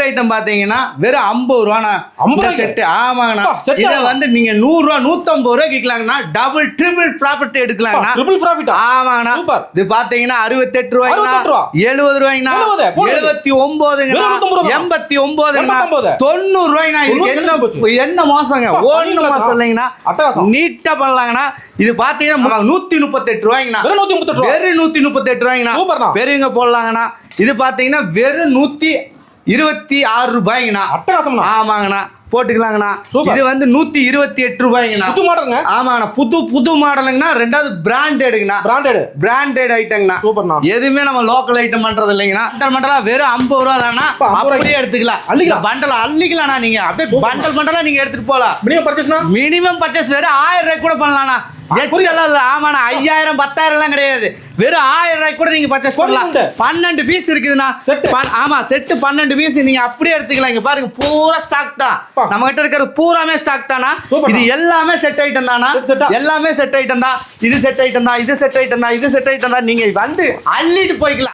Item பாத்தீங்கன்னா வெறும் 50 ரூபாண்ணா. இந்த செட் ஆமாங்கண்ணா. இதை வந்து நீங்க 100 ரூபா 150 ரூபாய்க்கு விற்கலாங்கண்ணா. டபுள் ட்ரிபிள் ப்ராஃபிட் எடுக்கலாங்கண்ணா. ட்ரிபிள் ப்ராஃபிட் ஆமாங்கண்ணா. இது பாத்தீங்கன்னா 68 ரூபாய்ங்கண்ணா, 70 ரூபாய்ங்கண்ணா, 79ங்கண்ணா, 89ங்கண்ணா, 90 ரூபாய்ங்கண்ணா. இதுக்கு என்ன மோசங்க? ஒண்ணு மோசம் இல்லைங்கண்ணா. நீட்டா பண்ணலாங்கண்ணா. இது பாத்தீங்கன்னா 138 ரூபாய்ங்கண்ணா. வெறும் 138 ரூபாய்ங்கண்ணா. பெரியவங்க போடலாங்கண்ணா. இது பாத்தீங்கன்னா வெறும் 126 ரூபாய்ங்கண்ணா. அட்டகாசம்ண்ணா. ஆமாங்கண்ணா, போட்டுக்கலாங்கண்ணா. இது வந்து 128 ரூபாய்ங்கண்ணா. புது மாடலுங்க. ஆமாங்கண்ணா, புது மாடலுங்கண்ணா. ரெண்டாவது பிராண்டடுங்கண்ணா. பிராண்டட் ஐட்டங்கண்ணா. சூப்பர்ண்ணா. எதுவுமே நம்ம லோக்கல் ஐட்டம் பண்றது இல்லைங்கண்ணா. மண்டலா வெறும் 50 ரூபா தானா. அப்படியே எடுத்துக்கலாம். பண்டல் அள்ளிக்கலாம்ண்ணா. நீங்க அப்படியே பண்டல் நீங்க எடுத்துட்டு போலாம். மினிமம் பர்ச்சேஸ் வெறும் 1000 ரூபாய் கூட பண்ணலாம்ண்ணா. ஆமாண்ணா, 5000 10,000 எல்லாம் கிடையாது. வெறும் 1000 ரூபாய்க்கு கூட நீங்க பர்ச்சேஸ் பண்ணலாம். 12 பீஸ் இருக்குதுண்ணா. ஆமா, செட்டு 12 பீஸ் நீங்க அப்படியே எடுத்துக்கலாம். இங்க பாருங்க, பூரா ஸ்டாக் தான். நம்ம கிட்ட இருக்கிறது பூராமே ஸ்டாக் தானா. இது எல்லாமே செட் ஐட்டம் தானா. எல்லாமே செட் ஐட்டம் தான். இது செட் ஐட்டம் தான். இது செட் ஐட்டம் தான். இது செட் ஐட்டம் தான். நீங்க வந்து அள்ளிட்டு போய்க்கலாம்.